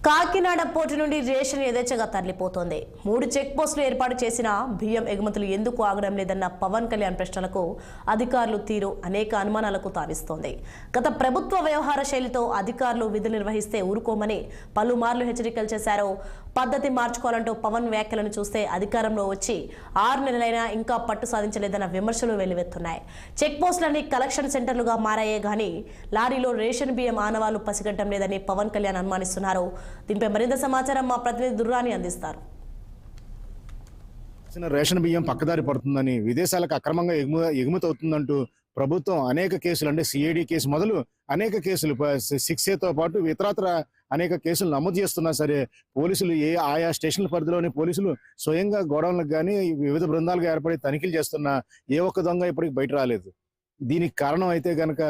Kakinada port నుండి ration యథేచ్ఛగా తరలిపోతోంది. 3 check పోస్టులు ఏర్పాటు చేసిన బియ్యం ఎగుమతులు ఎందుకు ఆగడం లేదన్న పవన్ కళ్యాణ్ ప్రశ్నలకు అధికారులు తీరు అనేక అనుమానాలకు తావిస్తోంది. గత ప్రభుత్వ వ్యవహార శైలితో అధికారులు విధులు నిర్వహిస్తే ఊరుకోమని పలుమార్లు హెచ్చరికలు చేశారు. పద్ధతి మార్చుకోవాలంటూ పవన్ వ్యాఖ్యలను చూస్తే అధికారంలో వచ్చి 6 నెలలైనా ఇంకా పట్టు సాధించలేదన్న విమర్శలు వెల్లువెత్తున్నాయి. చెక్ పోస్టులన్నీ కలెక్షన్ సెంటర్లుగా మారాయే గానీ లారీలో రేషన్ బియ్యం ఆనవాళ్లు పసిగట్టడం లేదని పవన్ కళ్యాణ్ అనుమానిస్తున్నారు. దీనిపై మరింత సమాచారం మా ప్రతినిధి దుర్రాని అందిస్తారు. రేషన్ బియ్యం పక్కదారి పడుతుందని, విదేశాలకు అక్రమంగా ఎగుమతి అవుతుందంటూ ప్రభుత్వం అనేక కేసులు, అంటే సిఐడి కేసు మొదలు అనేక కేసులు 6A పాటు ఇతరత్ర అనేక కేసులు నమోదు చేస్తున్నా సరే పోలీసులు ఆయా స్టేషన్ల పరిధిలోని పోలీసులు స్వయంగా గోడౌన్లకు కానీ వివిధ బృందాలుగా ఏర్పడి తనిఖీలు చేస్తున్నా ఏ ఒక్క దొంగ ఇప్పటికి బయట రాలేదు. దీనికి కారణం అయితే గనక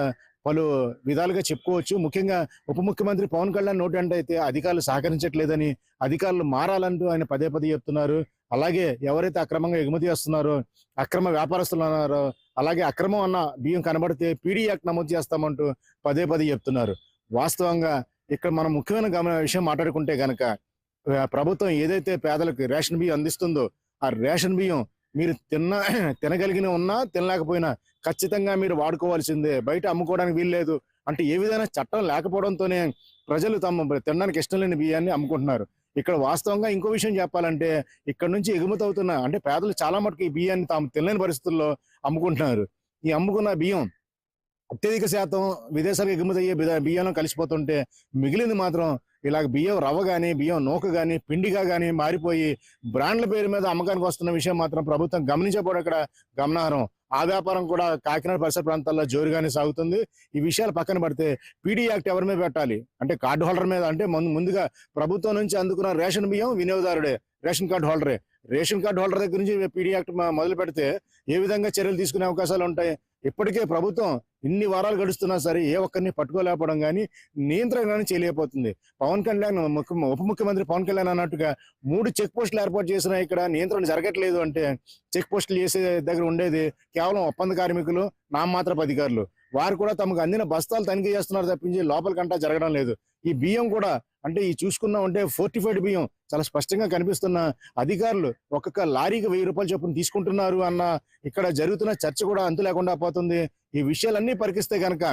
పలు విధాలుగా చెప్పుకోవచ్చు. ముఖ్యంగా ఉప ముఖ్యమంత్రి పవన్ కళ్యాణ్ నోటి అంటే అయితే అధికారులు సహకరించట్లేదని, అధికారులు మారాలంటూ ఆయన పదే చెప్తున్నారు. అలాగే ఎవరైతే అక్రమంగా ఎగుమతి చేస్తున్నారో, అక్రమ వ్యాపారస్తులు ఉన్నారో, అలాగే అక్రమం అన్న బియ్యం కనబడితే పీడీ యాక్ట్ నమోదు చేస్తామంటూ పదే తిప్పుతున్నారు. వాస్తవంగా ఇక్కడ మనం ముఖ్యమైన విషయం మాట్లాడుకుంటే గనక ప్రభుత్వం ఏదైతే పేదలకు రేషన్ బియ్యం అందిస్తుందో ఆ రేషన్ బియ్యం మీరు తినగలిగిన ఉన్నా తినలేకపోయినా ఖచ్చితంగా మీరు వాడుకోవాల్సిందే, బయట అమ్ముకోవడానికి వీల్లేదు అంటే ఏ విధమైన చట్టం లేకపోవడంతోనే ప్రజలు తమ తినడానికి ఇష్టం లేని బియ్యాన్ని అమ్ముకుంటున్నారు. ఇక్కడ వాస్తవంగా ఇంకో విషయం చెప్పాలంటే ఇక్కడ నుంచి ఎగుమతి అవుతున్న అంటే పేదలు చాలా మటుకు ఈ బియ్యాన్ని తాము తినలేని పరిస్థితుల్లో అమ్ముకుంటున్నారు. ఈ అమ్ముకున్న బియ్యం అత్యధిక శాతం విదేశాలకు ఎగుమతి అయ్యే బియ్యంలో కలిసిపోతుంటే మిగిలింది మాత్రం ఇలాగ బియ్యం రవ్వ కానీ, బియ్యం నూక కానీ, పిండిగా కానీ మారిపోయి బ్రాండ్ల పేరు మీద అమ్మకానికి వస్తున్న విషయం మాత్రం ప్రభుత్వం గమనించకపోవడం ఇక్కడ గమనార్హం. ఆ వ్యాపారం కూడా కాకినాడ పరిసర ప్రాంతాల్లో జోరుగానే సాగుతుంది. ఈ విషయాలు పక్కన పడితే పీడీ యాక్ట్ ఎవరి మీద పెట్టాలి అంటే కార్డు హోల్డర్ మీద, అంటే ముందుగా ప్రభుత్వం నుంచి అందుకున్న రేషన్ బియ్యం వినియోగదారుడే, రేషన్ కార్డు హోల్డరే. రేషన్ కార్డు హోల్డర్ దగ్గర నుంచి పీడీ యాక్ట్ మొదలు పెడితే ఏ విధంగా చర్యలు తీసుకునే అవకాశాలు ఉంటాయి? ఇప్పటికే ప్రభుత్వం ఇన్ని వారాలు గడుస్తున్నా సరే ఏ ఒక్కరిని పట్టుకోలేకపోవడం కానీ నియంత్రణ కానీ చేయలేకపోతుంది. పవన్ కళ్యాణ్ ఉప ముఖ్యమంత్రి పవన్ కళ్యాణ్ అన్నట్టుగా 3 చెక్ పోస్టులు ఏర్పాటు చేసినా ఇక్కడ నియంత్రణ జరగట్లేదు అంటే చెక్ పోస్టులు చేసే దగ్గర ఉండేది కేవలం ఒప్పంద కార్మికులు, నామమాత్రపు అధికారులు. వారు కూడా తమకు అందిన బస్తాలు తనిఖీ చేస్తున్నారు తప్పించి లోపలికంటా జరగడం లేదు. ఈ బియ్యం కూడా అంటే ఈ చూసుకున్నా ఉంటే ఫోర్టిఫైడ్ బియ్యం చాలా స్పష్టంగా కనిపిస్తున్న అధికారులు ఒక్కొక్క లారీకి 1000 రూపాయలు చొప్పున తీసుకుంటున్నారు అన్న ఇక్కడ జరుగుతున్న చర్చ కూడా అంతు లేకుండా పోతుంది. ఈ విషయాలన్నీ పరికిస్తే కనుక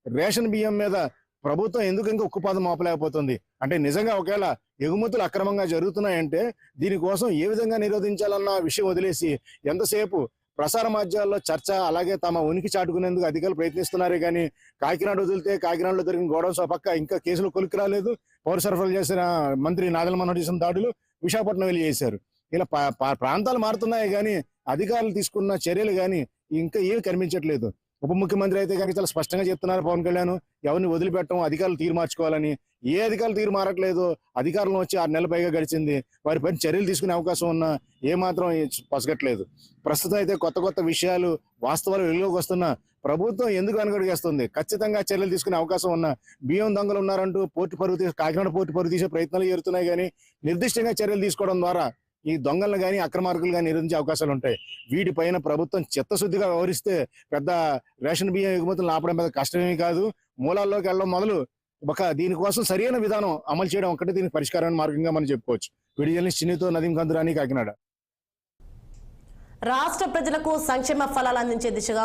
రేషన్ బియ్యం మీద ప్రభుత్వం ఎందుకు ఇంకా ఉక్కుపాదం మోపలేకపోతుంది అంటే నిజంగా ఒకవేళ ఎగుమతులు అక్రమంగా జరుగుతున్నాయంటే దీనికోసం ఏ విధంగా నిరోధించాలన్న విషయం వదిలేసి ఎంతసేపు ప్రసార మాధ్యమాల్లో చర్చ, అలాగే తమ ఉనికి చాటుకునేందుకు అధికారులు ప్రయత్నిస్తున్నారే కానీ కాకినాడ వదిలితే కాకినాడలో జరిగిన గోడౌన్స్ పక్క ఇంకా కేసులు కొలికి రాలేదు. పౌర సరఫరాలు చేసిన మంత్రి నాదెళ్ల మనోహర్ చేసిన దాడులు విశాఖపట్నం వెళ్ళి చేశారు. ఇలా ప్రాంతాలు మారుతున్నాయి కానీ అధికారులు తీసుకున్న చర్యలు కానీ ఇంకా ఏమి కనిపించట్లేదు. ఉప ముఖ్యమంత్రి అయితే కనుక చాలా స్పష్టంగా చెప్తున్నారు పవన్ కళ్యాణ్ ఎవరిని వదిలిపెట్టడం, అధికారులు తీరు మార్చుకోవాలని. ఏ అధికారులు తీరు మారట్లేదు. అధికారులు వచ్చి 6 నెలల పైగా గడిచింది, వారిపైన చర్యలు తీసుకునే అవకాశం ఉన్నా ఏమాత్రం పసగట్లేదు. ప్రస్తుతం అయితే కొత్త విషయాలు, వాస్తవాలు వెలుగులోకి వస్తున్నా ప్రభుత్వం ఎందుకు వెనకడుగేస్తుంది? ఖచ్చితంగా చర్యలు తీసుకునే అవకాశం ఉన్నా బియ్యం దొంగలు ఉన్నారంటూ కాకినాడ పోర్టు పరువు తీసే ప్రయత్నాలు జరుగుతున్నాయి కానీ నిర్దిష్టంగా చర్యలు తీసుకోవడం ద్వారా ఈ దొంగలను కానీ అక్రమార్కులు కానీ నిరోధించే అవకాశాలు ఉంటాయి. వీటిపైన ప్రభుత్వం చిత్తశుద్ధిగా వ్యవహరిస్తే పెద్ద రేషన్ బియ్యం ఎగుమతులను ఆపడం మీద కష్టమేమీ కాదు. మూలాల్లోకి వెళ్ళడం మొదలు దీనికోసం సరైన విధానం అమలు చేయడం ఒక్కటే దీనికి పరిష్కారాన్ని మార్గంగా మనం చెప్పుకోవచ్చు. వీడియో జర్నలిస్ట్ చిన్నితో నదీం కందురాని, కాకినాడ. రాష్ట్ర ప్రజలకు సంక్షేమ ఫలాలు అందించే దిశగా